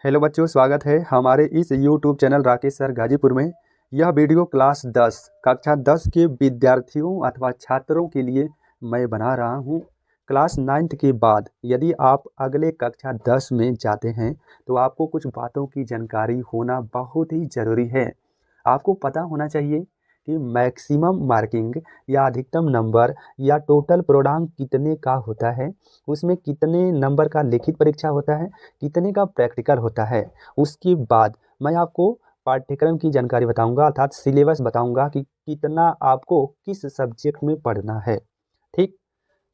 Hello बच्चों, स्वागत है हमारे इस YouTube channel Rakesh sir Ghazipur में। यह वीडियो क्लास 10 कक्षा 10 के विद्यार्थियों अथवा छात्रों के लिए मैं बना रहा हूं। क्लास 9th के बाद यदि आप अगले कक्षा 10 में जाते हैं तो आपको कुछ बातों की जानकारी होना बहुत ही ज़रूरी है। आपको पता होना चाहिए कि मैक्सिमम मार्किंग या अधिकतम नंबर या टोटल पूर्णांक कितने का होता है, उसमें कितने नंबर का लिखित परीक्षा होता है, कितने का प्रैक्टिकल होता है। उसके बाद मैं आपको पाठ्यक्रम की जानकारी बताऊंगा, अर्थात सिलेबस बताऊंगा कि कितना आपको किस सब्जेक्ट में पढ़ना है। ठीक,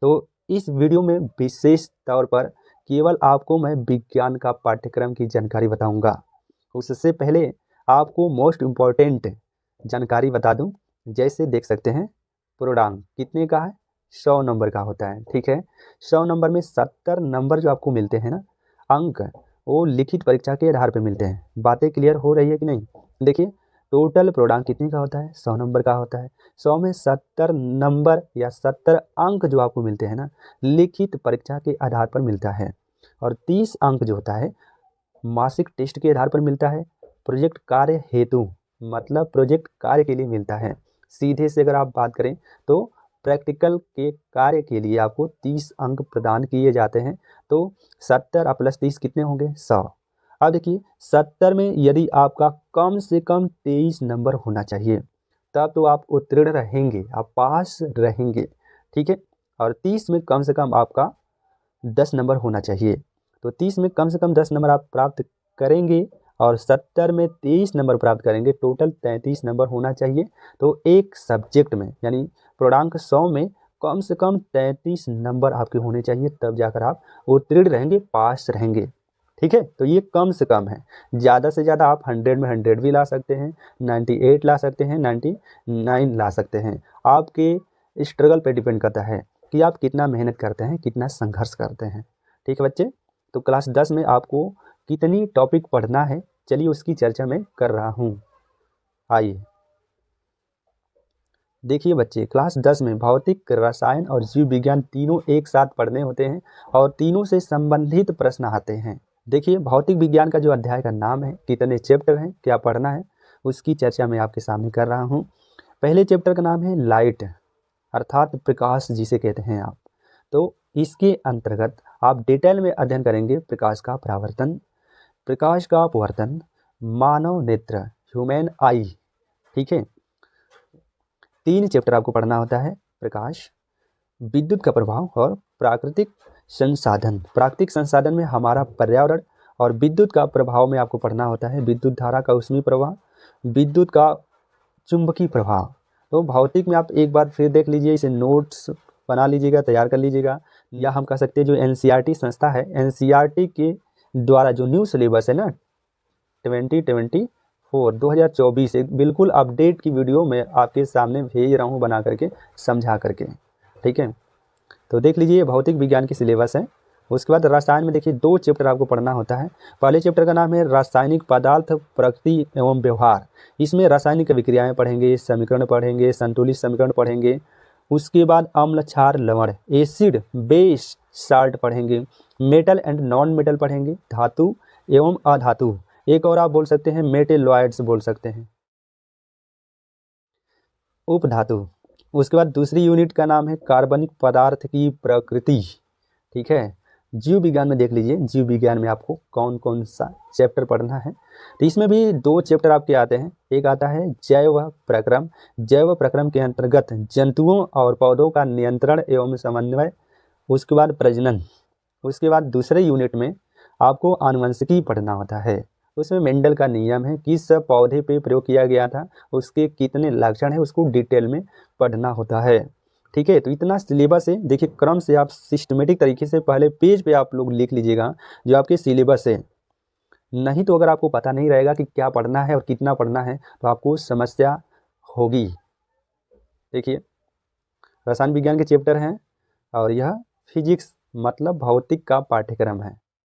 तो इस वीडियो में विशेष तौर पर केवल आपको मैं विज्ञान का पाठ्यक्रम की जानकारी बताऊंगा। उससे पहले आपको मोस्ट इम्पॉर्टेंट जानकारी बता दूं, जैसे देख सकते हैं पूर्णांक कितने का है, 100 नंबर का होता है। ठीक है, 100 नंबर में 70 नंबर जो आपको मिलते हैं ना अंक, वो लिखित परीक्षा के आधार पर मिलते हैं। बातें क्लियर हो रही है कि नहीं? देखिए, टोटल पूर्णांक कितने का होता है, 100 नंबर का होता है। 100 में 70 नंबर या 70 अंक जो आपको मिलते हैं ना लिखित परीक्षा के आधार पर मिलता है। और 30 अंक जो होता है मासिक टेस्ट के आधार पर मिलता है। प्रोजेक्ट कार्य हेतु मतलब प्रोजेक्ट कार्य के लिए मिलता है। सीधे से अगर आप बात करें तो प्रैक्टिकल के कार्य के लिए आपको 30 अंक प्रदान किए जाते हैं। तो 70 प्लस 30 कितने होंगे, 100। अब देखिए, 70 में यदि आपका कम से कम 23 नंबर होना चाहिए, तब तो आप उत्तीर्ण रहेंगे, आप पास रहेंगे। ठीक है, और 30 में कम से कम आपका 10 नंबर होना चाहिए। तो 30 में कम से कम 10 नंबर आप प्राप्त करेंगे और 70 में 23 नंबर प्राप्त करेंगे, टोटल 33 नंबर होना चाहिए। तो एक सब्जेक्ट में यानी पूर्णांक 100 में कम से कम 33 नंबर आपके होने चाहिए, तब जाकर आप उत्तीर्ण रहेंगे, पास रहेंगे। ठीक है, तो ये कम से कम है। ज़्यादा से ज़्यादा आप 100 में 100 भी ला सकते हैं, 98 ला सकते हैं, 99 ला सकते हैं। आपके स्ट्रगल पे डिपेंड करता है कि आप कितना मेहनत करते हैं, कितना संघर्ष करते हैं। ठीक है बच्चे, तो क्लास 10 में आपको कितनी टॉपिक पढ़ना है, चलिए उसकी चर्चा मैं कर रहा हूँ। आइए देखिए बच्चे, क्लास 10 में भौतिक, रसायन और जीव विज्ञान तीनों एक साथ पढ़ने होते हैं और तीनों से संबंधित प्रश्न आते हैं। देखिए, भौतिक विज्ञान का जो अध्याय का नाम है, कितने चैप्टर हैं, क्या पढ़ना है, उसकी चर्चा मैं आपके सामने कर रहा हूँ। पहले चैप्टर का नाम है लाइट, अर्थात प्रकाश जिसे कहते हैं आप। तो इसके अंतर्गत आप डिटेल में अध्ययन करेंगे प्रकाश का परावर्तन, प्रकाश का अपवर्तन, मानव नेत्र, ह्यूमन आई। ठीक है, 3 चैप्टर आपको पढ़ना होता है, प्रकाश, विद्युत का प्रभाव और प्राकृतिक संसाधन। प्राकृतिक संसाधन में हमारा पर्यावरण, और विद्युत का प्रभाव में आपको पढ़ना होता है विद्युत धारा का ऊष्मीय प्रवाह, विद्युत का चुंबकीय प्रभाव। तो भौतिक में आप एक बार फिर देख लीजिए, इसे नोट्स बना लीजिएगा, तैयार कर लीजिएगा। या हम कह सकते हैं जो एनसीईआरटी संस्था है, एनसीईआरटी के द्वारा जो न्यू सिलेबस है ना 2024 एक बिल्कुल अपडेट की वीडियो मैं आपके सामने भेज रहा हूँ बना करके, समझा करके। ठीक है, तो देख लीजिए, भौतिक विज्ञान की सिलेबस है। उसके बाद रसायन में देखिए 2 चैप्टर आपको पढ़ना होता है। पहले चैप्टर का नाम है रासायनिक पदार्थ प्रकृति एवं व्यवहार। इसमें रासायनिक विक्रियाएं पढ़ेंगे, समीकरण पढ़ेंगे, संतुलित समीकरण पढ़ेंगे। उसके बाद अम्ल, क्षार, लवण, एसिड, बेस, साल्ट पढ़ेंगे। मेटल एंड नॉन मेटल पढ़ेंगे, धातु एवं अधातु। एक और आप बोल सकते हैं मेटेलॉइड्स बोल सकते हैं, उपधातु। उसके बाद दूसरी यूनिट का नाम है कार्बनिक पदार्थ की प्रकृति। ठीक है, जीव विज्ञान में देख लीजिए, जीव विज्ञान में आपको कौन कौन सा चैप्टर पढ़ना है। तो इसमें भी 2 चैप्टर आपके आते हैं। एक आता है जैव प्रक्रम। जैव प्रक्रम के अंतर्गत जंतुओं और पौधों का नियंत्रण एवं समन्वय। उसके बाद प्रजनन। उसके बाद दूसरे यूनिट में आपको आनुवंशिकी पढ़ना होता है। उसमें मेंडल का नियम है, किस पौधे पे प्रयोग किया गया था, उसके कितने लक्षण है, उसको डिटेल में पढ़ना होता है। ठीक है, तो इतना सिलेबस है। देखिए, क्रम से आप सिस्टमेटिक तरीके से पहले पेज पे आप लोग लिख लीजिएगा जो आपके सिलेबस है। नहीं तो अगर आपको पता नहीं रहेगा कि क्या पढ़ना है और कितना पढ़ना है तो आपको समस्या होगी। देखिए, रसायन विज्ञान के चैप्टर हैं और यह फिजिक्स मतलब भौतिक का पाठ्यक्रम है।